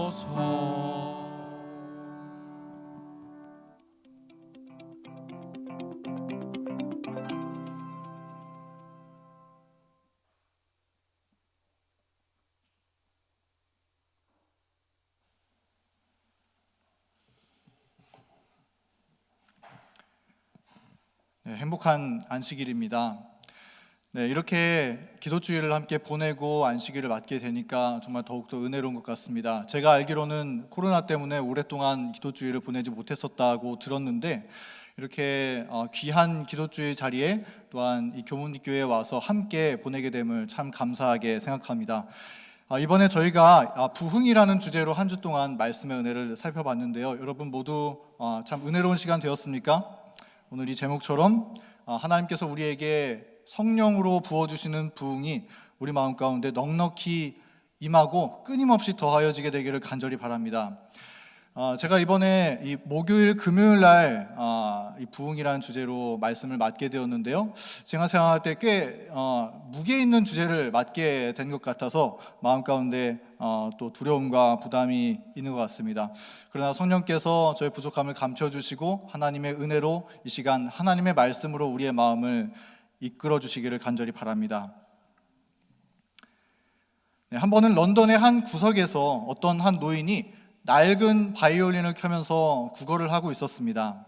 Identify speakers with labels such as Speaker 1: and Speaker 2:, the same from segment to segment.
Speaker 1: 주옵소서.
Speaker 2: 네, 행복한 안식일입니다. 네, 이렇게 기도주일을 함께 보내고 안식일을 맞게 되니까 정말 더욱더 은혜로운 것 같습니다. 제가 알기로는 코로나 때문에 오랫동안 기도주일을 보내지 못했었다고 들었는데 이렇게 귀한 기도주일 자리에 또한 이 교문교회에 와서 함께 보내게 됨을 참 감사하게 생각합니다. 이번에 저희가 부흥이라는 주제로 한 주 동안 말씀의 은혜를 살펴봤는데요. 여러분 모두 참 은혜로운 시간 되었습니까? 오늘 이 제목처럼 하나님께서 우리에게 성령으로 부어주시는 부흥이 우리 마음 가운데 넉넉히 임하고 끊임없이 더하여지게 되기를 간절히 바랍니다. 제가 이번에 이 목요일, 금요일 날 이 부흥이라는 주제로 말씀을 맡게 되었는데요. 제가 생각할 때 꽤 무게 있는 주제를 맡게 된 것 같아서 마음 가운데 또 두려움과 부담이 있는 것 같습니다. 그러나 성령께서 저의 부족함을 감춰주시고 하나님의 은혜로 이 시간 하나님의 말씀으로 우리의 마음을 이끌어 주시기를 간절히 바랍니다. 네, 한 번은 런던의 한 구석에서 어떤 한 노인이 낡은 바이올린을 켜면서 구걸을 하고 있었습니다.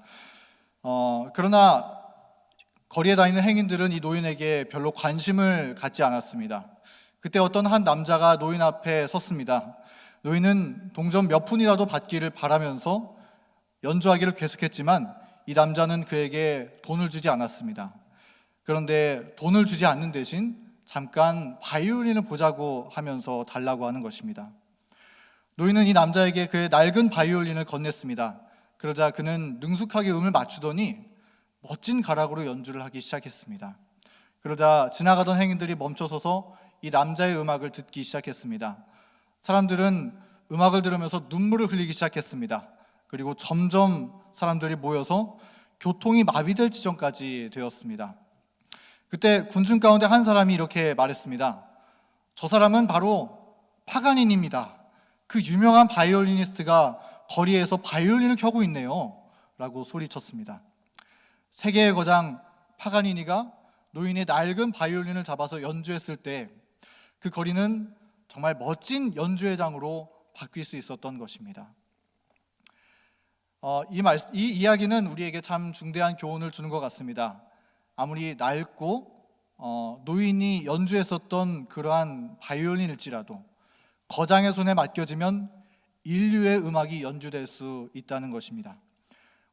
Speaker 2: 그러나 거리에 다니는 행인들은 이 노인에게 별로 관심을 갖지 않았습니다. 그때 어떤 한 남자가 노인 앞에 섰습니다. 노인은 동전 몇 푼이라도 받기를 바라면서 연주하기를 계속했지만 이 남자는 그에게 돈을 주지 않았습니다. 그런데 돈을 주지 않는 대신 잠깐 바이올린을 보자고 하면서 달라고 하는 것입니다. 노인은 이 남자에게 그의 낡은 바이올린을 건넸습니다. 그러자 그는 능숙하게 음을 맞추더니 멋진 가락으로 연주를 하기 시작했습니다. 그러자 지나가던 행인들이 멈춰서서 이 남자의 음악을 듣기 시작했습니다. 사람들은 음악을 들으면서 눈물을 흘리기 시작했습니다. 그리고 점점 사람들이 모여서 교통이 마비될 지점까지 되었습니다. 그때 군중 가운데 한 사람이 이렇게 말했습니다. 저 사람은 바로 파가닌입니다. 그 유명한 바이올리니스트가 거리에서 바이올린을 켜고 있네요 라고 소리쳤습니다. 세계의 거장 파가니니가 노인의 낡은 바이올린을 잡아서 연주했을 때 그 거리는 정말 멋진 연주회 장으로 바뀔 수 있었던 것입니다. 이 이야기는 우리에게 참 중대한 교훈을 주는 것 같습니다. 아무리 낡고 노인이 연주했었던 그러한 바이올린일지라도 거장의 손에 맡겨지면 인류의 음악이 연주될 수 있다는 것입니다.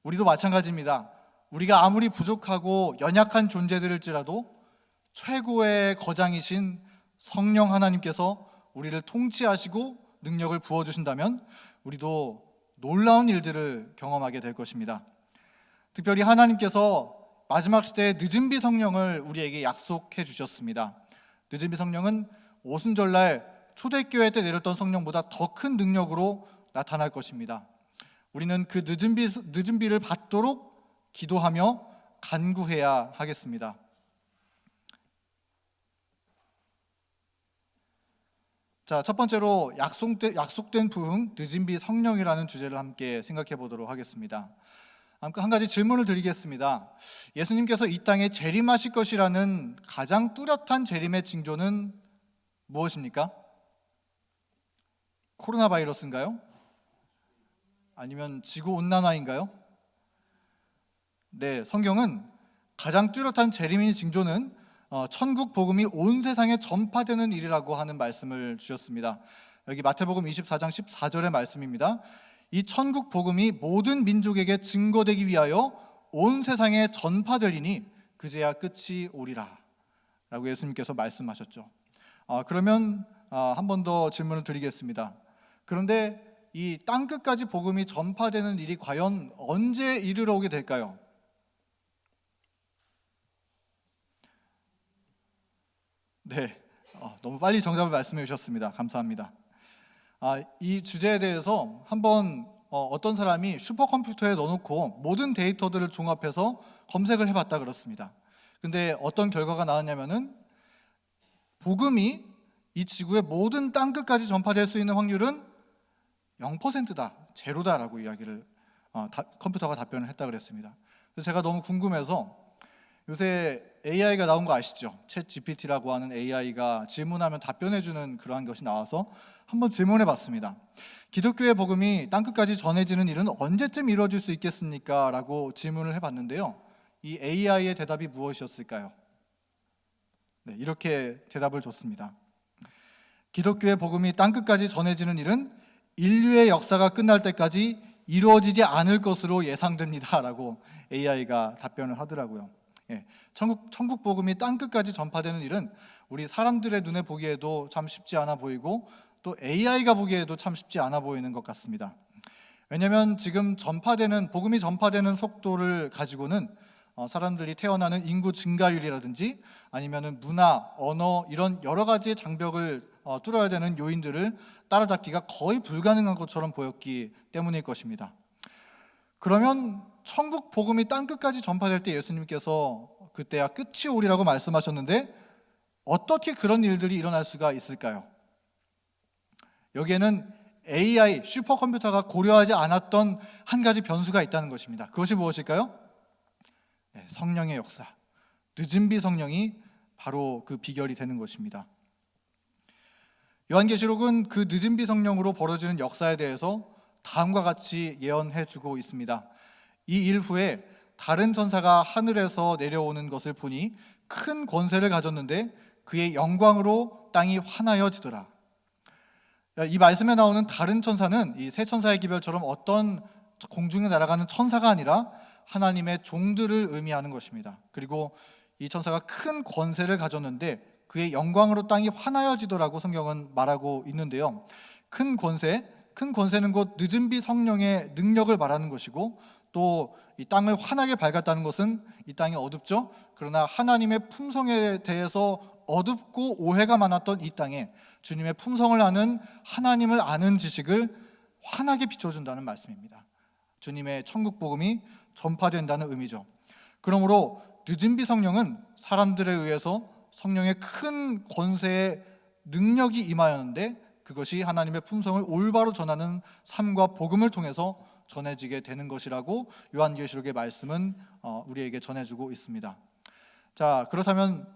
Speaker 2: 우리도 마찬가지입니다. 우리가 아무리 부족하고 연약한 존재들일지라도 최고의 거장이신 성령 하나님께서 우리를 통치하시고 능력을 부어주신다면 우리도 놀라운 일들을 경험하게 될 것입니다. 특별히 하나님께서 마지막 시대의 늦은비 성령을 우리에게 약속해 주셨습니다. 늦은비 성령은 오순절날 초대교회 때 내렸던 성령보다 더 큰 능력으로 나타날 것입니다. 우리는 그 늦은비를 받도록 기도하며 간구해야 하겠습니다. 자, 첫 번째로 약속된 부흥, 늦은비 성령이라는 주제를 함께 생각해 보도록 하겠습니다. 한 가지 질문을 드리겠습니다. 예수님께서 이 땅에 재림하실 것이라는 가장 뚜렷한 재림의 징조는 무엇입니까? 코로나 바이러스인가요? 아니면 지구온난화인가요? 네, 성경은 가장 뚜렷한 재림의 징조는 천국 복음이 온 세상에 전파되는 일이라고 하는 말씀을 주셨습니다. 여기 마태복음 24장 14절의 말씀입니다. 이 천국 복음이 모든 민족에게 증거되기 위하여 온 세상에 전파되리니 그제야 끝이 오리라 라고 예수님께서 말씀하셨죠. 그러면 한 번 더 질문을 드리겠습니다. 그런데 이 땅끝까지 복음이 전파되는 일이 과연 언제 이르러 오게 될까요? 네, 너무 빨리 정답을 말씀해 주셨습니다. 감사합니다. 이 주제에 대해서 한번 어떤 사람이 슈퍼컴퓨터에 넣어놓고 모든 데이터들을 종합해서 검색을 해봤다 그렇습니다. 근데 어떤 결과가 나왔냐면은 복음이 이 지구의 모든 땅끝까지 전파될 수 있는 확률은 0%다, 제로다라고 이야기를 컴퓨터가 답변을 했다 그랬습니다. 그래서 제가 너무 궁금해서 요새 AI가 나온 거 아시죠? 챗 GPT라고 하는 AI가 질문하면 답변해주는 그러한 것이 나와서 한번 질문해 봤습니다. 기독교의 복음이 땅끝까지 전해지는 일은 언제쯤 이루어질 수 있겠습니까? 라고 질문을 해봤는데요. 이 AI의 대답이 무엇이었을까요? 네, 이렇게 대답을 줬습니다. 기독교의 복음이 땅끝까지 전해지는 일은 인류의 역사가 끝날 때까지 이루어지지 않을 것으로 예상됩니다 라고 AI가 답변을 하더라고요. 예, 천국 복음이 땅끝까지 전파되는 일은 우리 사람들의 눈에 보기에도 참 쉽지 않아 보이고 또 AI가 보기에도 참 쉽지 않아 보이는 것 같습니다. 왜냐하면 지금 복음이 전파되는 속도를 가지고는 사람들이 태어나는 인구 증가율이라든지 아니면은 문화, 언어 이런 여러 가지의 장벽을 뚫어야 되는 요인들을 따라잡기가 거의 불가능한 것처럼 보였기 때문일 것입니다. 그러면 천국 복음이 땅끝까지 전파될 때 예수님께서 그때야 끝이 오리라고 말씀하셨는데 어떻게 그런 일들이 일어날 수가 있을까요? 여기에는 AI, 슈퍼컴퓨터가 고려하지 않았던 한 가지 변수가 있다는 것입니다. 그것이 무엇일까요? 네, 성령의 역사, 늦은비 성령이 바로 그 비결이 되는 것입니다. 요한계시록은 그 늦은비 성령으로 벌어지는 역사에 대해서 다음과 같이 예언해 주고 있습니다. 이 일 후에 다른 천사가 하늘에서 내려오는 것을 보니 큰 권세를 가졌는데 그의 영광으로 땅이 환하여지더라. 이 말씀에 나오는 다른 천사는 이 세 천사의 기별처럼 어떤 공중에 날아가는 천사가 아니라 하나님의 종들을 의미하는 것입니다. 그리고 이 천사가 큰 권세를 가졌는데 그의 영광으로 땅이 환하여지더라고 성경은 말하고 있는데요. 큰 권세는 곧 늦은비 성령의 능력을 말하는 것이고 또 이 땅을 환하게 밝았다는 것은 이 땅이 어둡죠. 그러나 하나님의 품성에 대해서 어둡고 오해가 많았던 이 땅에 주님의 품성을 아는 하나님을 아는 지식을 환하게 비춰준다는 말씀입니다. 주님의 천국 복음이 전파된다는 의미죠. 그러므로 늦은비 성령은 사람들에 의해서 성령의 큰 권세의 능력이 임하였는데 그것이 하나님의 품성을 올바로 전하는 삶과 복음을 통해서 전해지게 되는 것이라고 요한계시록의 말씀은 우리에게 전해주고 있습니다. 자, 그렇다면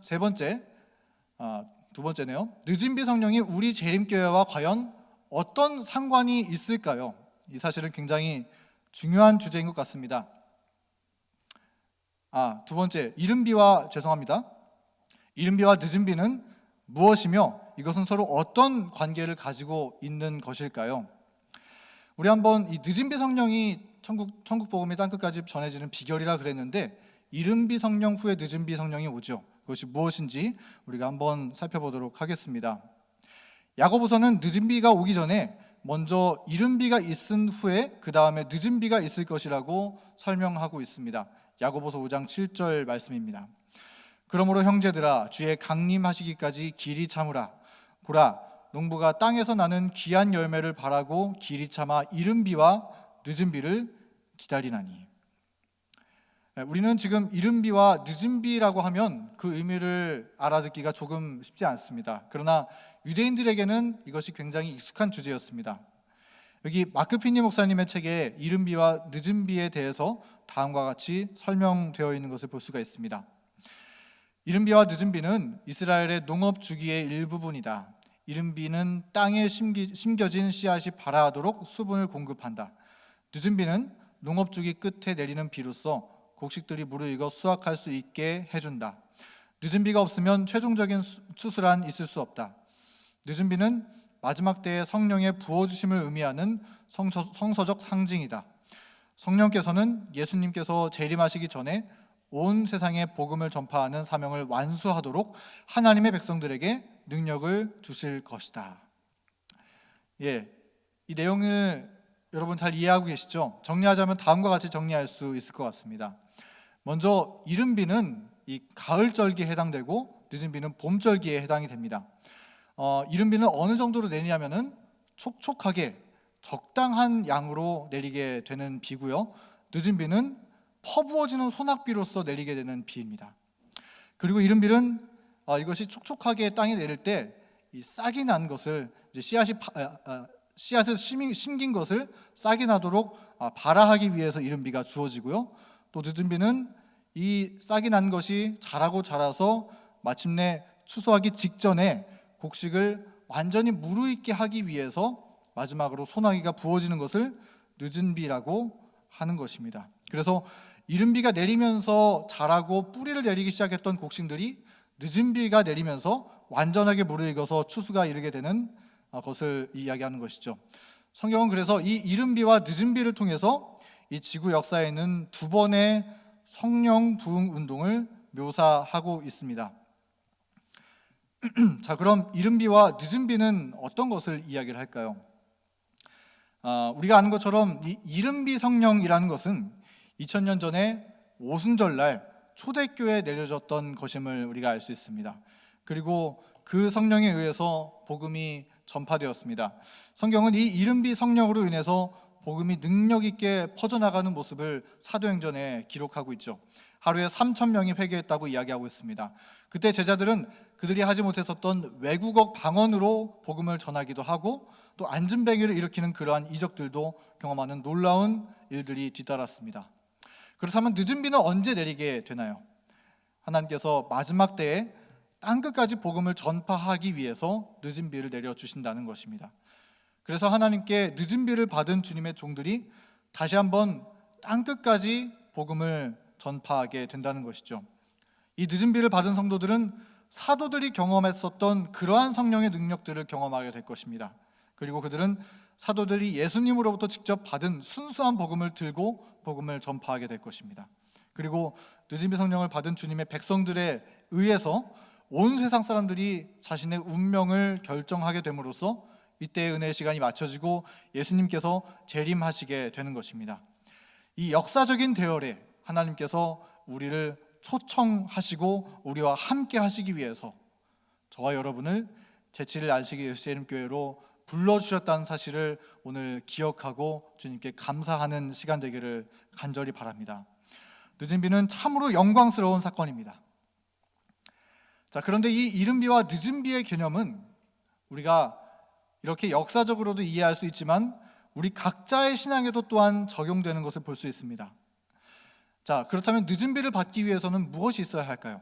Speaker 2: 두 번째네요. 늦은비 성령이 우리 재림교회와 과연 어떤 상관이 있을까요? 이 사실은 굉장히 중요한 주제인 것 같습니다. 두 번째, 이른비와 늦은비는 무엇이며 이것은 서로 어떤 관계를 가지고 있는 것일까요? 우리 한번 이 늦은비 성령이 천국 복음이 땅끝까지 전해지는 비결이라 그랬는데 이른비 성령 후에 늦은비 성령이 오죠. 그것이 무엇인지 우리가 한번 살펴보도록 하겠습니다. 야고보서는 늦은비가 오기 전에 먼저 이른비가 있은 후에 그 다음에 늦은비가 있을 것이라고 설명하고 있습니다. 야고보서 5장 7절 말씀입니다. 그러므로 형제들아 주의 강림하시기까지 길이 참으라. 보라 농부가 땅에서 나는 귀한 열매를 바라고 길이 참아 이른비와 늦은비를 기다리나니. 우리는 지금 이른비와 늦은비라고 하면 그 의미를 알아듣기가 조금 쉽지 않습니다. 그러나 유대인들에게는 이것이 굉장히 익숙한 주제였습니다. 여기 마크 피니 목사님의 책에 이른비와 늦은비에 대해서 다음과 같이 설명되어 있는 것을 볼 수가 있습니다. 이른비와 늦은비는 이스라엘의 농업 주기의 일부분이다. 이른비는 땅에 심겨진 씨앗이 발아하도록 수분을 공급한다. 늦은비는 농업 주기 끝에 내리는 비로소 곡식들이 무르익어 수확할 수 있게 해준다. 늦은비가 없으면 최종적인 추수란 있을 수 없다. 늦은비는 마지막 때의 성령의 부어주심을 의미하는 성서적 상징이다. 성령께서는 예수님께서 재림하시기 전에 온 세상에 복음을 전파하는 사명을 완수하도록 하나님의 백성들에게 능력을 주실 것이다. 이 내용을 여러분 잘 이해하고 계시죠? 정리하자면 다음과 같이 정리할 수 있을 것 같습니다. 먼저 이른비는 이 가을절기에 해당되고 늦은비는 봄절기에 해당이 됩니다. 이른비는 어느 정도로 내리냐면은 촉촉하게 적당한 양으로 내리게 되는 비고요. 늦은비는 퍼부어지는 소낙비로서 내리게 되는 비입니다. 그리고 이른비는 이것이 촉촉하게 땅에 내릴 때 이 싹이 난 것을 이제 씨앗이 씨앗에 심긴 것을 싹이 나도록 발화하기 위해서 이른 비가 주어지고요. 또 늦은 비는 이 싹이 난 것이 자라고 자라서 마침내 추수하기 직전에 곡식을 완전히 무르익게 하기 위해서 마지막으로 소나기가 부어지는 것을 늦은 비라고 하는 것입니다. 그래서 이른 비가 내리면서 자라고 뿌리를 내리기 시작했던 곡식들이 늦은 비가 내리면서 완전하게 무르익어서 추수가 이르게 되는 것을 이야기하는 것이죠. 성경은 그래서 이 이른 비와 늦은 비를 통해서 이 지구 역사에 있는 두 번의 성령 부흥 운동을 묘사하고 있습니다. 자, 그럼 이른 비와 늦은 비는 어떤 것을 이야기를 할까요? 우리가 아는 것처럼 이 이른 비 성령이라는 것은 2000년 전에 오순절날 초대교회에 내려졌던 것임을 우리가 알 수 있습니다. 그리고 그 성령에 의해서 복음이 전파되었습니다. 성경은 이 이른 비 성령으로 인해서 복음이 능력 있게 퍼져나가는 모습을 사도행전에 기록하고 있죠. 하루에 3,000명이 회개했다고 이야기하고 있습니다. 그때 제자들은 그들이 하지 못했었던 외국어 방언으로 복음을 전하기도 하고 또 안진뱅이를 일으키는 그러한 이적들도 경험하는 놀라운 일들이 뒤따랐습니다. 그렇다면 늦은 비는 언제 내리게 되나요? 하나님께서 마지막 때에 땅끝까지 복음을 전파하기 위해서 늦은 비를 내려주신다는 것입니다. 그래서 하나님께 늦은 비를 받은 주님의 종들이 다시 한번 땅끝까지 복음을 전파하게 된다는 것이죠. 이 늦은 비를 받은 성도들은 사도들이 경험했었던 그러한 성령의 능력들을 경험하게 될 것입니다. 그리고 그들은 사도들이 예수님으로부터 직접 받은 순수한 복음을 들고 복음을 전파하게 될 것입니다. 그리고 늦은 비 성령을 받은 주님의 백성들에 의해서 온 세상 사람들이 자신의 운명을 결정하게 됨으로써 이때의 은혜의 시간이 맞춰지고 예수님께서 재림하시게 되는 것입니다. 이 역사적인 대열에 하나님께서 우리를 초청하시고 우리와 함께 하시기 위해서 저와 여러분을 제7일 안식일 예수재림교회로 불러주셨다는 사실을 오늘 기억하고 주님께 감사하는 시간 되기를 간절히 바랍니다. 늦은 비는 참으로 영광스러운 사건입니다. 자, 그런데 이 이른 비와 늦은 비의 개념은 우리가 이렇게 역사적으로도 이해할 수 있지만 우리 각자의 신앙에도 또한 적용되는 것을 볼 수 있습니다. 자, 그렇다면 늦은 비를 받기 위해서는 무엇이 있어야 할까요?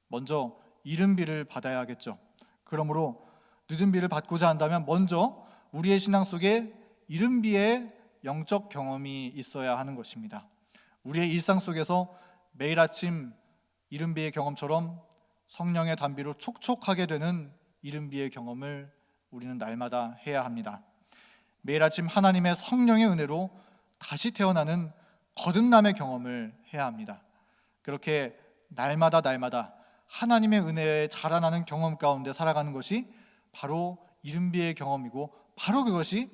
Speaker 2: 먼저 이른 비를 받아야 하겠죠. 그러므로 늦은 비를 받고자 한다면 먼저 우리의 신앙 속에 이른 비의 영적 경험이 있어야 하는 것입니다. 우리의 일상 속에서 매일 아침 이른 비의 경험처럼 성령의 단비로 촉촉하게 되는 이른 비의 경험을 우리는 날마다 해야 합니다. 매일 아침 하나님의 성령의 은혜로 다시 태어나는 거듭남의 경험을 해야 합니다. 그렇게 날마다 하나님의 은혜에 자라나는 경험 가운데 살아가는 것이 바로 이른 비의 경험이고 바로 그것이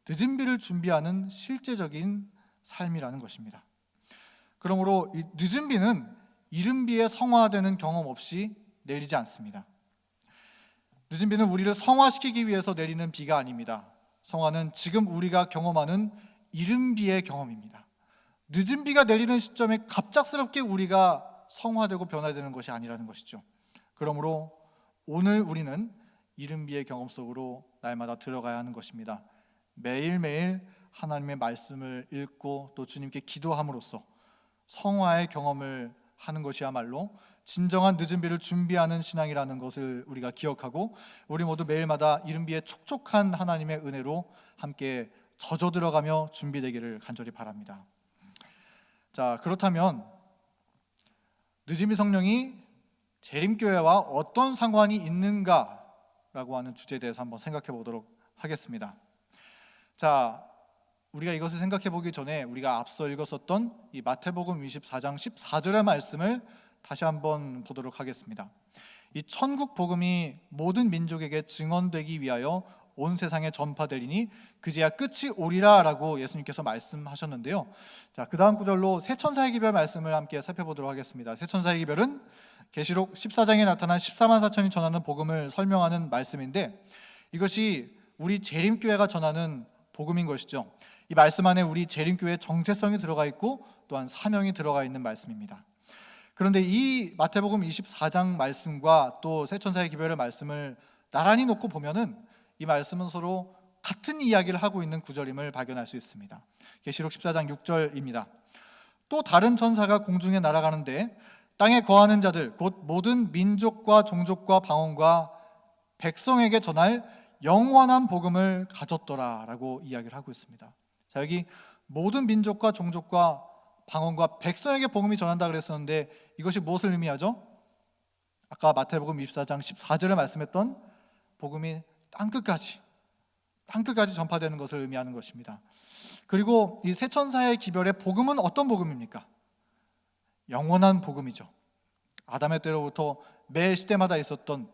Speaker 2: 늦은 비를 준비하는 실제적인 삶이라는 것입니다. 그러므로 이 늦은 비는 이른 비에 성화되는 경험 없이 내리지 않습니다. 늦은 비는 우리를 성화시키기 위해서 내리는 비가 아닙니다. 성화는 지금 우리가 경험하는 이른 비의 경험입니다. 늦은 비가 내리는 시점에 갑작스럽게 우리가 성화되고 변화되는 것이 아니라는 것이죠. 그러므로 오늘 우리는 이른 비의 경험 속으로 날마다 들어가야 하는 것입니다. 매일매일 하나님의 말씀을 읽고 또 주님께 기도함으로써 성화의 경험을 하는 것이야말로 진정한 늦은 비를 준비하는 신앙이라는 것을 우리가 기억하고 우리 모두 매일마다 이른 비의 촉촉한 하나님의 은혜로 함께 젖어 들어가며 준비되기를 간절히 바랍니다. 자, 그렇다면 늦은 비 성령이 재림교회와 어떤 상관이 있는가라고 하는 주제에 대해서 한번 생각해 보도록 하겠습니다. 자, 우리가 이것을 생각해 보기 전에 우리가 앞서 읽었었던 이 마태복음 24장 14절의 말씀을 다시 한번 보도록 하겠습니다. 이 천국 복음이 모든 민족에게 증언되기 위하여 온 세상에 전파되리니 그제야 끝이 오리라라고 예수님께서 말씀하셨는데요. 자, 그 다음 구절로 새 천사의 기별 말씀을 함께 살펴보도록 하겠습니다. 새 천사의 기별은 계시록 14장에 나타난 14만 4천이 전하는 복음을 설명하는 말씀인데 이것이 우리 재림교회가 전하는 복음인 것이죠. 이 말씀 안에 우리 재림교회의 정체성이 들어가 있고 또한 사명이 들어가 있는 말씀입니다. 그런데 이 마태복음 24장 말씀과 또 새 천사의 기별의 말씀을 나란히 놓고 보면은 이 말씀은 서로 같은 이야기를 하고 있는 구절임을 발견할 수 있습니다. 계시록 14장 6절입니다. 또 다른 천사가 공중에 날아가는데 땅에 거하는 자들 곧 모든 민족과 종족과 방언과 백성에게 전할 영원한 복음을 가졌더라 라고 이야기를 하고 있습니다. 자, 여기 모든 민족과 종족과 방언과 백성에게 복음이 전한다 그랬었는데 이것이 무엇을 의미하죠? 아까 마태복음 24장 14절에 말씀했던 복음이 땅끝까지 전파되는 것을 의미하는 것입니다. 그리고 이 세 천사의 기별의 복음은 어떤 복음입니까? 영원한 복음이죠. 아담의 때로부터 매 시대마다 있었던,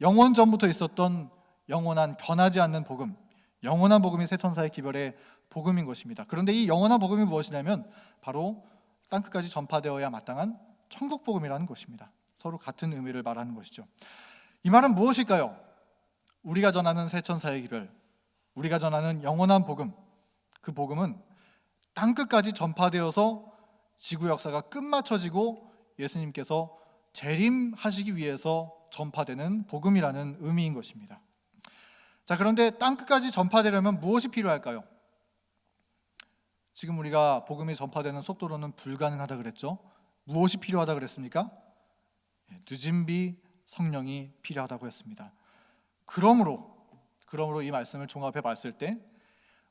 Speaker 2: 영원 전부터 있었던 영원한 변하지 않는 복음, 영원한 복음이 세 천사의 기별의 복음인 것입니다. 그런데 이 영원한 복음이 무엇이냐면 바로 땅끝까지 전파되어야 마땅한 천국 복음이라는 것입니다. 서로 같은 의미를 말하는 것이죠. 이 말은 무엇일까요? 우리가 전하는 세 천사의 기별, 우리가 전하는 영원한 복음, 그 복음은 땅끝까지 전파되어서 지구 역사가 끝마쳐지고 예수님께서 재림하시기 위해서 전파되는 복음이라는 의미인 것입니다. 자, 그런데 땅끝까지 전파되려면 무엇이 필요할까요? 지금 우리가 복음이 전파되는 속도로는 불가능하다 그랬죠. 무엇이 필요하다 그랬습니까? 늦은비 성령이 필요하다고 했습니다. 그러므로 이 말씀을 종합해 봤을 때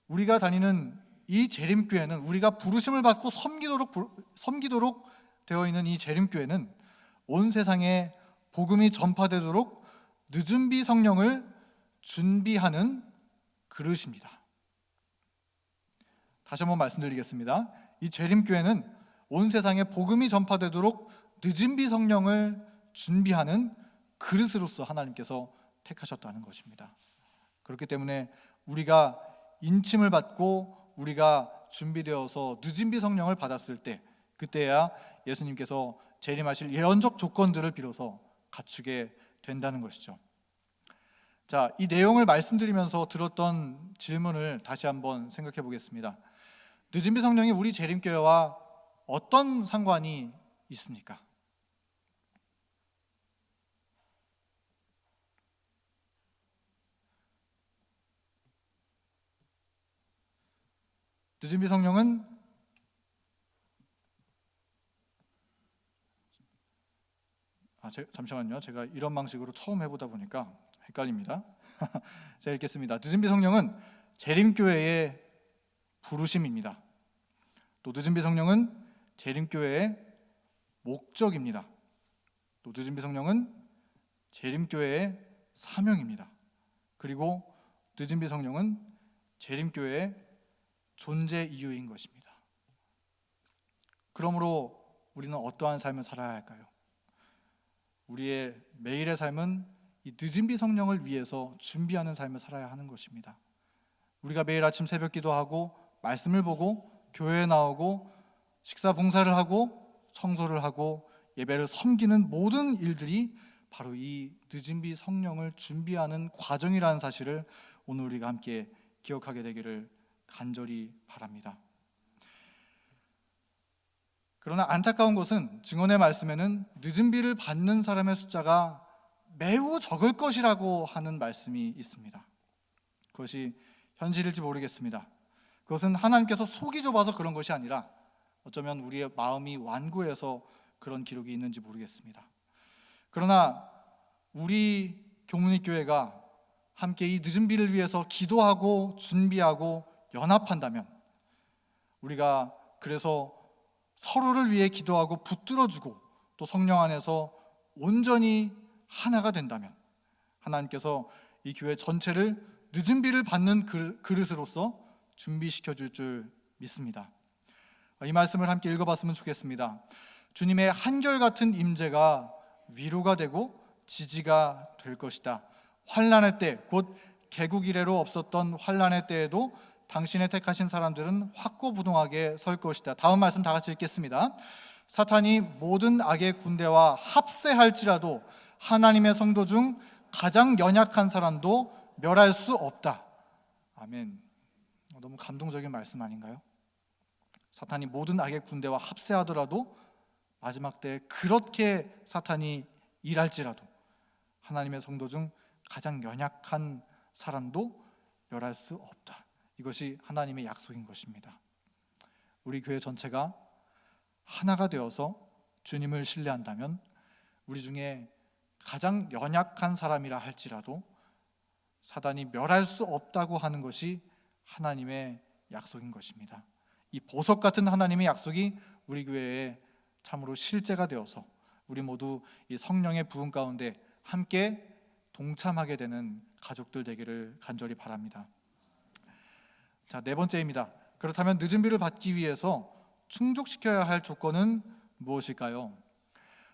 Speaker 2: 우리가 다니는 이 재림교회는, 우리가 부르심을 받고 섬기도록 되어 있는 이 재림교회는 온 세상에 복음이 전파되도록 늦은비 성령을 준비하는 그릇입니다. 다시 한번 말씀드리겠습니다. 이 재림교회는 온 세상에 복음이 전파되도록 늦은비 성령을 준비하는 그릇으로서 하나님께서 택하셨다는 것입니다. 그렇기 때문에 우리가 인침을 받고 우리가 준비되어서 늦은비 성령을 받았을 때, 그때야 예수님께서 재림하실 예언적 조건들을 비로소 갖추게 된다는 것이죠. 자, 이 내용을 말씀드리면서 들었던 질문을 다시 한번 생각해 보겠습니다. 늦은비 성령이 우리 재림교회와 어떤 상관이 있습니까? 늦은비 성령은 잠시만요. 제가 이런 방식으로 처음 해보다 보니까 헷갈립니다. 제가 읽겠습니다. 늦은비 성령은 재림교회의 부르심입니다. 또 늦은비 성령은 재림교회의 목적입니다. 또 늦은비 성령은 재림교회의 사명입니다. 그리고 늦은비 성령은 재림교회의 존재 이유인 것입니다. 그러므로 우리는 어떠한 삶을 살아야 할까요? 우리의 매일의 삶은 이 늦은비 성령을 위해서 준비하는 삶을 살아야 하는 것입니다. 우리가 매일 아침 새벽 기도하고 말씀을 보고 교회에 나오고 식사 봉사를 하고 청소를 하고 예배를 섬기는 모든 일들이 바로 이 늦은비 성령을 준비하는 과정이라는 사실을 오늘 우리가 함께 기억하게 되기를 간절히 바랍니다. 그러나 안타까운 것은 증언의 말씀에는 늦은비를 받는 사람의 숫자가 매우 적을 것이라고 하는 말씀이 있습니다. 그것이 현실일지 모르겠습니다. 그것은 하나님께서 속이 좁아서 그런 것이 아니라 어쩌면 우리의 마음이 완고해서 그런 기록이 있는지 모르겠습니다. 그러나 우리 교문익교회가 함께 이 늦은비를 위해서 기도하고 준비하고 연합한다면, 우리가 그래서 서로를 위해 기도하고 붙들어주고 또 성령 안에서 온전히 하나가 된다면 하나님께서 이 교회 전체를 늦은비를 받는 그릇으로서 준비시켜 줄 믿습니다. 이 말씀을 함께 읽어봤으면 좋겠습니다. 주님의 한결같은 임재가 위로가 되고 지지가 될 것이다. 환난의 때, 곧 개국 이래로 없었던 환난의 때에도 당신의 택하신 사람들은 확고부동하게 설 것이다. 다음 말씀 다 같이 읽겠습니다. 사탄이 모든 악의 군대와 합세할지라도 하나님의 성도 중 가장 연약한 사람도 멸할 수 없다. 아멘. 너무 감동적인 말씀 아닌가요? 사탄이 모든 악의 군대와 합세하더라도 마지막 때 그렇게 사탄이 일할지라도 하나님의 성도 중 가장 연약한 사람도 멸할 수 없다. 이것이 하나님의 약속인 것입니다. 우리 교회 전체가 하나가 되어서 주님을 신뢰한다면 우리 중에 가장 연약한 사람이라 할지라도 사단이 멸할 수 없다고 하는 것이 하나님의 약속인 것입니다. 이 보석 같은 하나님의 약속이 우리 교회에 참으로 실제가 되어서 우리 모두 이 성령의 부흥 가운데 함께 동참하게 되는 가족들 되기를 간절히 바랍니다. 자, 네 번째입니다. 그렇다면 늦은 비를 받기 위해서 충족시켜야 할 조건은 무엇일까요?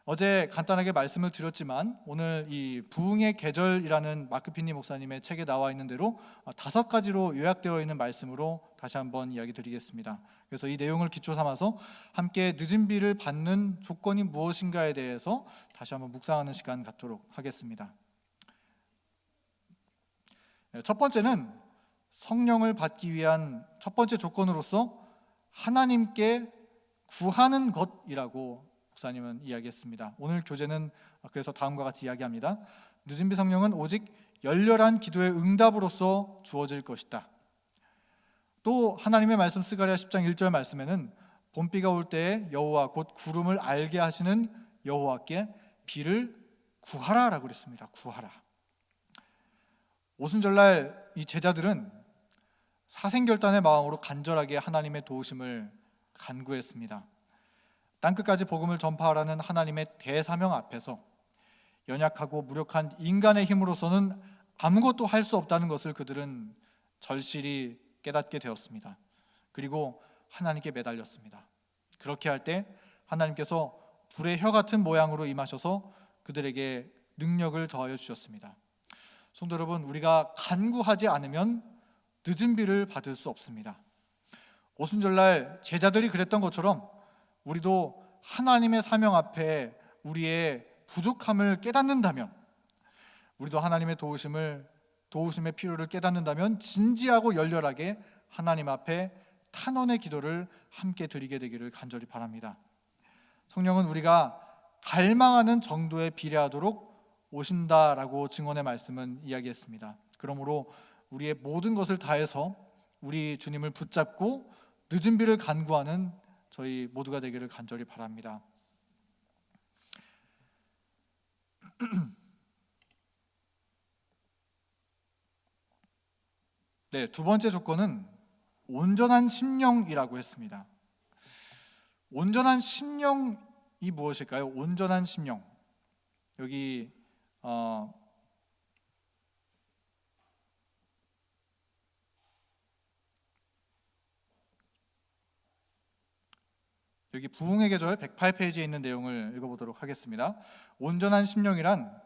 Speaker 2: 어제 간단하게 말씀을 드렸지만 오늘 이 부흥의 계절이라는 마크 핀니 목사님의 책에 나와 있는 대로 5가지로 요약되어 있는 말씀으로 다시 한번 이야기 드리겠습니다. 그래서 이 내용을 기초 삼아서 함께 늦은 비를 받는 조건이 무엇인가에 대해서 다시 한번 묵상하는 시간 갖도록 하겠습니다. 첫 번째는 성령을 받기 위한 첫 번째 조건으로서 하나님께 구하는 것이라고 목사님은 이야기했습니다. 오늘 교재는 그래서 다음과 같이 이야기합니다. 늦은 비 성령은 오직 열렬한 기도의 응답으로서 주어질 것이다. 또 하나님의 말씀 스가랴 10장 1절 말씀에는 봄비가 올 때에 여호와 곧 구름을 알게 하시는 여호와께 비를 구하라라고 그랬습니다. 구하라. 오순절날 이 제자들은 사생결단의 마음으로 간절하게 하나님의 도우심을 간구했습니다. 땅끝까지 복음을 전파하라는 하나님의 대사명 앞에서 연약하고 무력한 인간의 힘으로서는 아무것도 할 수 없다는 것을 그들은 절실히 깨닫게 되었습니다. 그리고 하나님께 매달렸습니다. 그렇게 할 때 하나님께서 불의 혀 같은 모양으로 임하셔서 그들에게 능력을 더하여 주셨습니다. 성도 여러분, 우리가 간구하지 않으면 늦은 비를 받을 수 없습니다. 오순절날 제자들이 그랬던 것처럼 우리도 하나님의 사명 앞에 우리의 부족함을 깨닫는다면, 우리도 하나님의 도우심의 필요를 깨닫는다면 진지하고 열렬하게 하나님 앞에 탄원의 기도를 함께 드리게 되기를 간절히 바랍니다. 성령은 우리가 갈망하는 정도에 비례하도록 오신다라고 증언의 말씀은 이야기했습니다. 그러므로 우리의 모든 것을 다해서 우리 주님을 붙잡고 늦은 비를 간구하는 저희 모두가 되기를 간절히 바랍니다. 네, 두 번째 조건은 온전한 심령이라고 했습니다. 온전한 심령이 무엇일까요? 온전한 심령. 여기 부흥의 계절 108페이지에 있는 내용을 읽어보도록 하겠습니다. 온전한 심령이란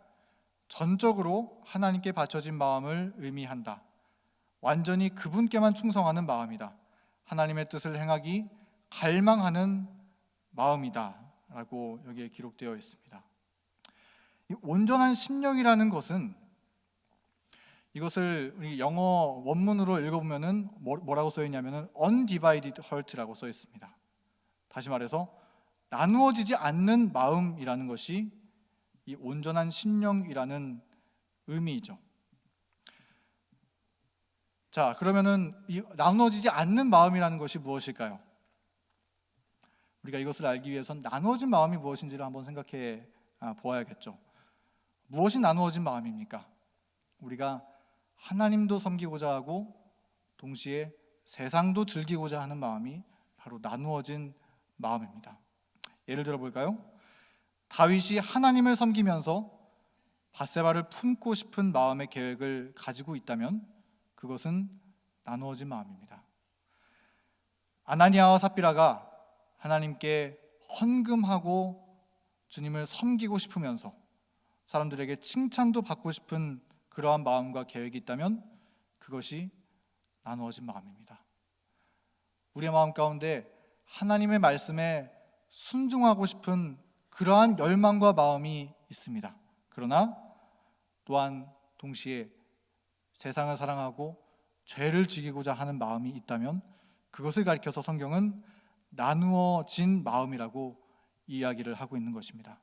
Speaker 2: 전적으로 하나님께 바쳐진 마음을 의미한다. 완전히 그분께만 충성하는 마음이다. 하나님의 뜻을 행하기 갈망하는 마음이다 라고 여기에 기록되어 있습니다. 이 온전한 심령이라는 것은, 이것을 우리 영어 원문으로 읽어보면은 뭐라고 써 있냐면은 undivided heart라고 써 있습니다. 다시 말해서 나누어지지 않는 마음이라는 것이 이 온전한 심령이라는 의미이죠. 자, 그러면은 이 나누어지지 않는 마음이라는 것이 무엇일까요? 우리가 이것을 알기 위해선 나누어진 마음이 무엇인지를 한번 생각해 보아야겠죠. 무엇이 나누어진 마음입니까? 우리가 하나님도 섬기고자 하고 동시에 세상도 즐기고자 하는 마음이 바로 나누어진 마음입니다. 예를 들어 볼까요? 다윗이 하나님을 섬기면서 밧세바를 품고 싶은 마음의 계획을 가지고 있다면 그것은 나누어진 마음입니다. 아나니아와 삽비라가 하나님께 헌금하고 주님을 섬기고 싶으면서 사람들에게 칭찬도 받고 싶은 그러한 마음과 계획이 있다면 그것이 나누어진 마음입니다. 우리의 마음 가운데 하나님의 말씀에 순종하고 싶은 그러한 열망과 마음이 있습니다. 그러나 또한 동시에 세상을 사랑하고 죄를 죽이고자 하는 마음이 있다면 그것을 가리켜서 성경은 나누어진 마음이라고 이야기를 하고 있는 것입니다.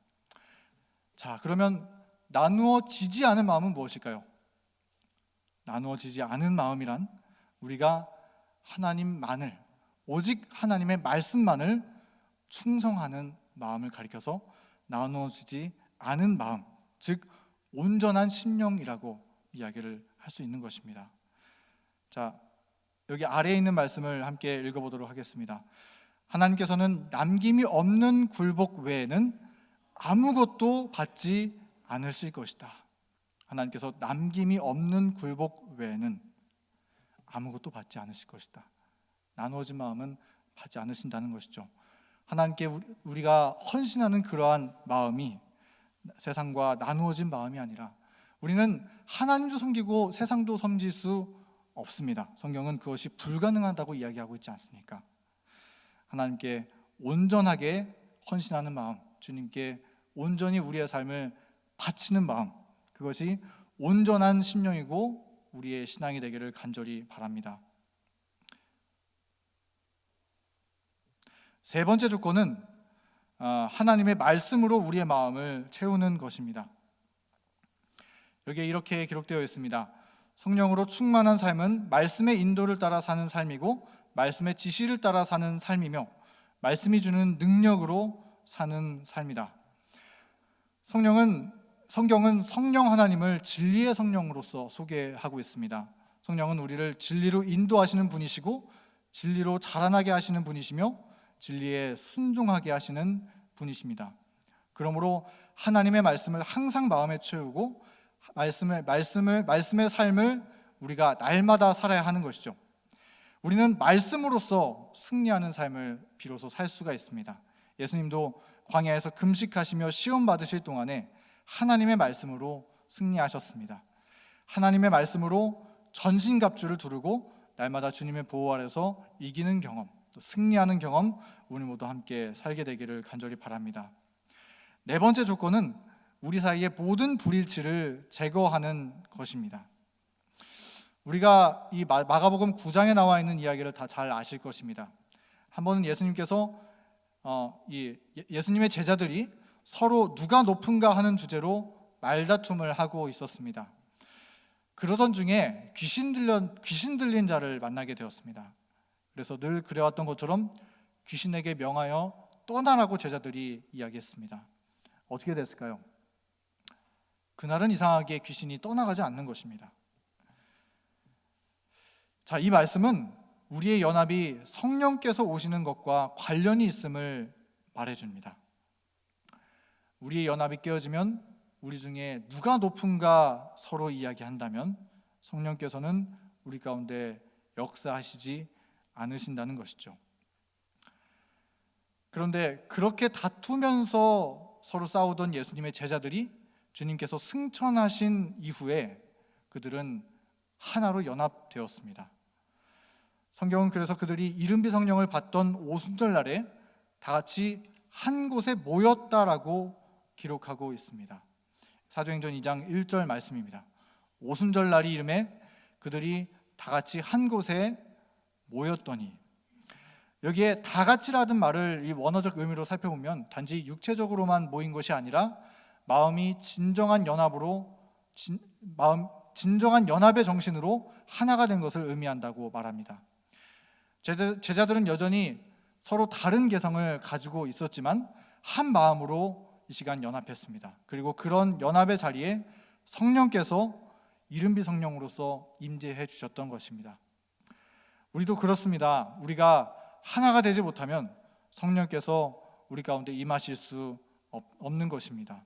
Speaker 2: 자, 그러면 나누어지지 않은 마음은 무엇일까요? 나누어지지 않은 마음이란 우리가 하나님만을, 오직 하나님의 말씀만을 충성하는 마음을 가리켜서 나누어지지 않은 마음, 즉 온전한 심령이라고 이야기를 할 수 있는 것입니다. 자, 여기 아래에 있는 말씀을 함께 읽어보도록 하겠습니다. 하나님께서는 남김이 없는 굴복 외에는 아무것도 받지 않으실 것이다. 하나님께서 남김이 없는 굴복 외에는 아무것도 받지 않으실 것이다. 나누어진 마음은 받지 않으신다는 것이죠. 하나님께 우리가 헌신하는 그러한 마음이 세상과 나누어진 마음이 아니라 우리는 하나님도 섬기고 세상도 섬길 수 없습니다. 성경은 그것이 불가능하다고 이야기하고 있지 않습니까? 하나님께 온전하게 헌신하는 마음, 주님께 온전히 우리의 삶을 바치는 마음, 그것이 온전한 심령이고 우리의 신앙이 되기를 간절히 바랍니다. 세 번째 조건은 하나님의 말씀으로 우리의 마음을 채우는 것입니다. 여기에 이렇게 기록되어 있습니다. 성령으로 충만한 삶은 말씀의 인도를 따라 사는 삶이고 말씀의 지시를 따라 사는 삶이며 말씀이 주는 능력으로 사는 삶이다. 성경은 성령 하나님을 진리의 성령으로서 소개하고 있습니다. 성령은 우리를 진리로 인도하시는 분이시고 진리로 자라나게 하시는 분이시며 진리에 순종하게 하시는 분이십니다. 그러므로 하나님의 말씀을 항상 마음에 채우고 말씀의 삶을 우리가 날마다 살아야 하는 것이죠. 우리는 말씀으로서 승리하는 삶을 비로소 살 수가 있습니다. 예수님도 광야에서 금식하시며 시험 받으실 동안에 하나님의 말씀으로 승리하셨습니다. 하나님의 말씀으로 전신갑주를 두르고 날마다 주님의 보호 아래서 이기는 경험, 또 승리하는 경험, 우리 모두 함께 살게 되기를 간절히 바랍니다. 네 번째 조건은 우리 사이의 모든 불일치를 제거하는 것입니다. 우리가 이 마가복음 9장에 나와 있는 이야기를 다 잘 아실 것입니다. 한 번은 예수님께서 예수님의 제자들이 서로 누가 높은가 하는 주제로 말다툼을 하고 있었습니다. 그러던 중에 귀신 들린 자를 만나게 되었습니다. 그래서 늘 그래왔던 것처럼 귀신에게 명하여 떠나라고 제자들이 이야기했습니다. 어떻게 됐을까요? 그날은 이상하게 귀신이 떠나가지 않는 것입니다. 자, 이 말씀은 우리의 연합이 성령께서 오시는 것과 관련이 있음을 말해줍니다. 우리의 연합이 깨어지면 우리 중에 누가 높은가 서로 이야기한다면 성령께서는 우리 가운데 역사하시지 않으신다는 것이죠. 그런데 그렇게 다투면서 서로 싸우던 예수님의 제자들이 주님께서 승천하신 이후에 그들은 하나로 연합되었습니다. 성경은 그래서 그들이 이른비 성령을 받던 오순절날에 다 같이 한 곳에 모였다라고 기록하고 있습니다. 사도행전 2장 1절 말씀입니다. 오순절날이 이름에 그들이 다 같이 한 곳에 모였더니, 여기에 다 같이라는 말을 이 원어적 의미로 살펴보면 단지 육체적으로만 모인 것이 아니라 마음이 진정한 연합의 정신으로 하나가 된 것을 의미한다고 말합니다. 제자들은 여전히 서로 다른 개성을 가지고 있었지만 한 마음으로 이 시간 연합했습니다. 그리고 그런 연합의 자리에 성령께서 이른비 성령으로서 임재해 주셨던 것입니다. 우리도 그렇습니다. 우리가 하나가 되지 못하면 성령께서 우리 가운데 임하실 수 없는 것입니다.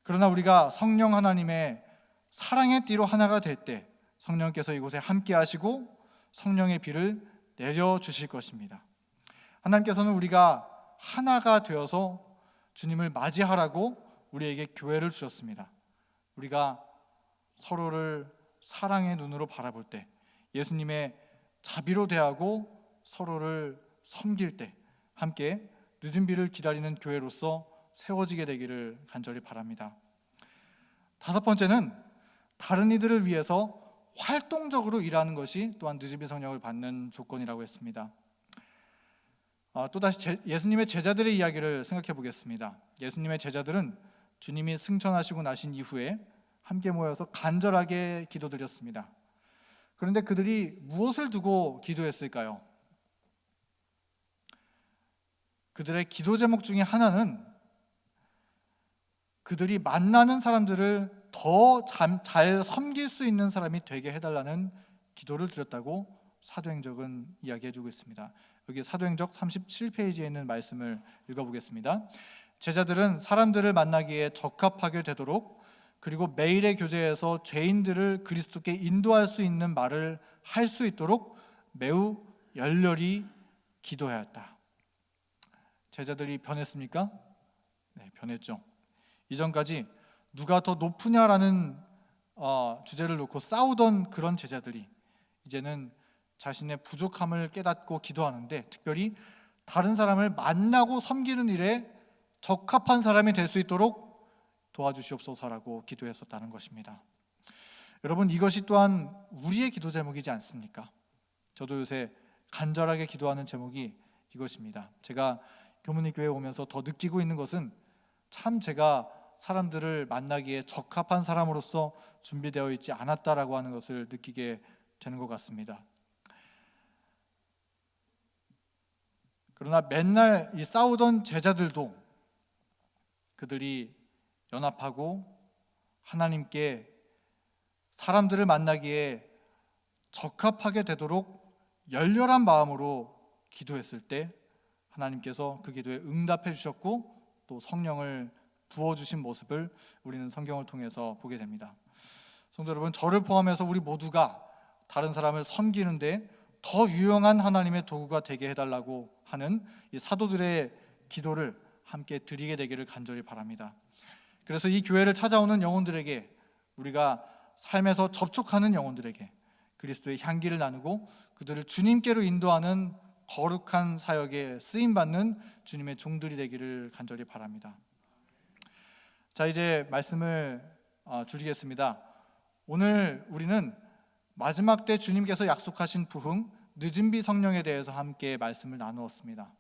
Speaker 2: 그러나 우리가 성령 하나님의 사랑의 띠로 하나가 될 때 성령께서 이곳에 함께 하시고 성령의 비를 내려주실 것입니다. 하나님께서는 우리가 하나가 되어서 주님을 맞이하라고 우리에게 교회를 주셨습니다. 우리가 서로를 사랑의 눈으로 바라볼 때, 예수님의 자비로 대하고 서로를 섬길 때 함께 늦은 비를 기다리는 교회로서 세워지게 되기를 간절히 바랍니다. 다섯 번째는 다른 이들을 위해서 활동적으로 일하는 것이 또한 늦은 비 성령을 받는 조건이라고 했습니다. 또다시 예수님의 제자들의 이야기를 생각해 보겠습니다. 예수님의 제자들은 주님이 승천하시고 나신 이후에 함께 모여서 간절하게 기도드렸습니다. 그런데 그들이 무엇을 두고 기도했을까요? 그들의 기도 제목 중에 하나는 그들이 만나는 사람들을 더 잘 섬길 수 있는 사람이 되게 해달라는 기도를 드렸다고 사도행적은 이야기해주고 있습니다. 여기 사도행적 37페이지에 있는 말씀을 읽어보겠습니다. 제자들은 사람들을 만나기에 적합하게 되도록, 그리고 매일의 교제에서 죄인들을 그리스도께 인도할 수 있는 말을 할 수 있도록 매우 열렬히 기도하였다. 제자들이 변했습니까? 네, 변했죠. 이전까지 누가 더 높으냐라는 주제를 놓고 싸우던 그런 제자들이 이제는 자신의 부족함을 깨닫고 기도하는데, 특별히 다른 사람을 만나고 섬기는 일에 적합한 사람이 될 수 있도록 도와주시옵소서라고 기도했었다는 것입니다. 여러분, 이것이 또한 우리의 기도 제목이지 않습니까? 저도 요새 간절하게 기도하는 제목이 이것입니다. 제가 교문이 교회에 오면서 더 느끼고 있는 것은 참 제가 사람들을 만나기에 적합한 사람으로서 준비되어 있지 않았다라고 하는 것을 느끼게 되는 것 같습니다. 그러나 맨날 이 싸우던 제자들도 그들이 연합하고 하나님께 사람들을 만나기에 적합하게 되도록 열렬한 마음으로 기도했을 때 하나님께서 그 기도에 응답해 주셨고 또 성령을 부어주신 모습을 우리는 성경을 통해서 보게 됩니다. 성도 여러분, 저를 포함해서 우리 모두가 다른 사람을 섬기는데 더 유용한 하나님의 도구가 되게 해달라고 하는 이 사도들의 기도를 함께 드리게 되기를 간절히 바랍니다. 그래서 이 교회를 찾아오는 영혼들에게, 우리가 삶에서 접촉하는 영혼들에게 그리스도의 향기를 나누고 그들을 주님께로 인도하는 거룩한 사역에 쓰임받는 주님의 종들이 되기를 간절히 바랍니다. 자, 이제 말씀을 줄이겠습니다. 오늘 우리는 마지막 때 주님께서 약속하신 부흥, 늦은비 성령에 대해서 함께 말씀을 나누었습니다.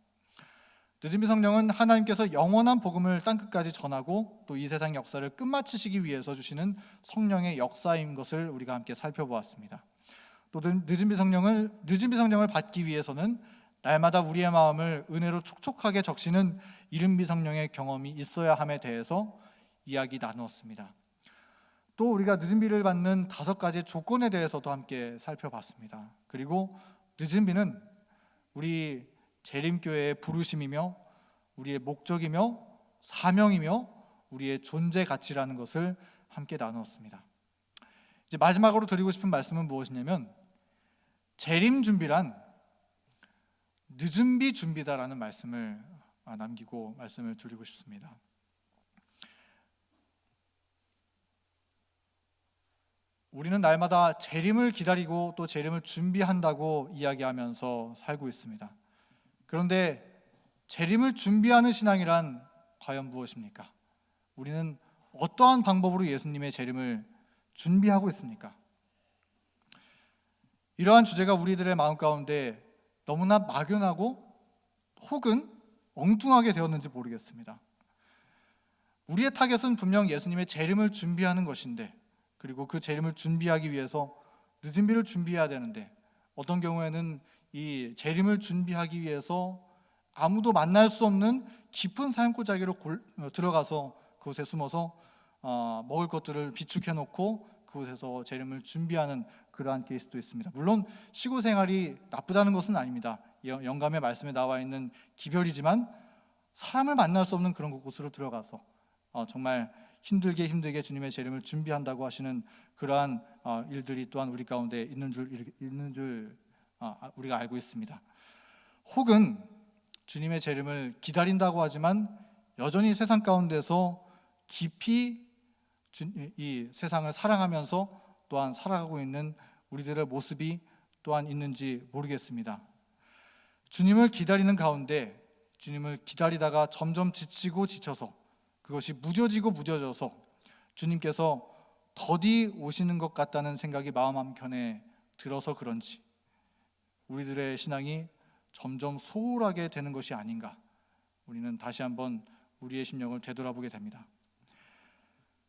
Speaker 2: 늦은비 성령은 하나님께서 영원한 복음을 땅끝까지 전하고 또 이 세상 역사를 끝마치시기 위해서 주시는 성령의 역사인 것을 우리가 함께 살펴보았습니다. 또 늦은비 성령을 받기 위해서는 날마다 우리의 마음을 은혜로 촉촉하게 적시는 이른비 성령의 경험이 있어야 함에 대해서 이야기 나누었습니다. 또 우리가 늦은비를 받는 5가지 조건에 대해서도 함께 살펴봤습니다. 그리고 늦은비는 우리 재림교회의 부르심이며 우리의 목적이며 사명이며 우리의 존재 가치라는 것을 함께 나누었습니다. 이제 마지막으로 드리고 싶은 말씀은 무엇이냐면, 재림 준비란 늦은비 준비다라는 말씀을 남기고 말씀을 드리고 싶습니다. 우리는 날마다 재림을 기다리고 또 재림을 준비한다고 이야기하면서 살고 있습니다. 그런데 재림을 준비하는 신앙이란 과연 무엇입니까? 우리는 어떠한 방법으로 예수님의 재림을 준비하고 있습니까? 이러한 주제가 우리들의 마음 가운데 너무나 막연하고 혹은 엉뚱하게 되었는지 모르겠습니다. 우리의 타겟은 분명 예수님의 재림을 준비하는 것인데, 그리고 그 재림을 준비하기 위해서 늦은비를 준비해야 되는데, 어떤 경우에는 이 재림을 준비하기 위해서 아무도 만날 수 없는 깊은 산골짜기로 들어가서 그곳에 숨어서 먹을 것들을 비축해 놓고 그곳에서 재림을 준비하는 그러한 케이스도 있습니다. 물론 시골 생활이 나쁘다는 것은 아닙니다. 영감의 말씀에 나와 있는 기별이지만 사람을 만날 수 없는 그런 곳으로 들어가서 정말 힘들게 주님의 재림을 준비한다고 하시는 그러한 일들이 또한 우리 가운데 있는 줄 우리가 알고 있습니다. 혹은 주님의 재림을 기다린다고 하지만 여전히 세상 가운데서 깊이 이 세상을 사랑하면서 또한 살아가고 있는 우리들의 모습이 또한 있는지 모르겠습니다. 주님을 기다리는 가운데 주님을 기다리다가 점점 지치고 지쳐서 그것이 무뎌져서 주님께서 더디 오시는 것 같다는 생각이 마음 한켠에 들어서 그런지 우리들의 신앙이 점점 소홀하게 되는 것이 아닌가, 우리는 다시 한번 우리의 심령을 되돌아보게 됩니다.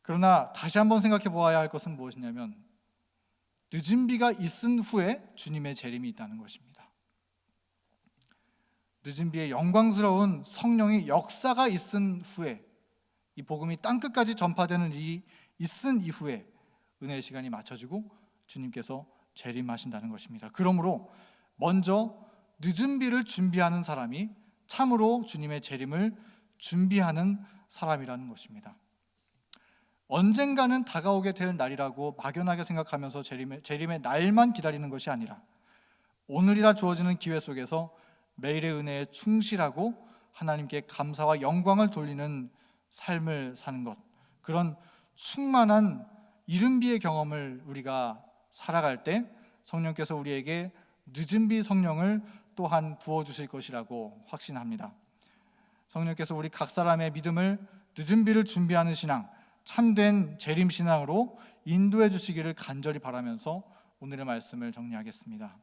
Speaker 2: 그러나 다시 한번 생각해 보아야 할 것은 무엇이냐면, 늦은 비가 있은 후에 주님의 재림이 있다는 것입니다. 늦은 비의 영광스러운 성령의 역사가 있은 후에, 이 복음이 땅끝까지 전파되는 일이 있은 이후에 은혜의 시간이 맞춰지고 주님께서 재림하신다는 것입니다. 그러므로 먼저 늦은 비를 준비하는 사람이 참으로 주님의 재림을 준비하는 사람이라는 것입니다. 언젠가는 다가오게 될 날이라고 막연하게 생각하면서 재림의 날만 기다리는 것이 아니라 오늘이라 주어지는 기회 속에서 매일의 은혜에 충실하고 하나님께 감사와 영광을 돌리는 삶을 사는 것, 그런 충만한 이른 비의 경험을 우리가 살아갈 때 성령께서 우리에게 늦은 비 성령을 또한 부어주실 것이라고 확신합니다. 성령께서 우리 각 사람의 믿음을 늦은 비를 준비하는 신앙, 참된 재림 신앙으로 인도해 주시기를 간절히 바라면서 오늘의 말씀을 정리하겠습니다.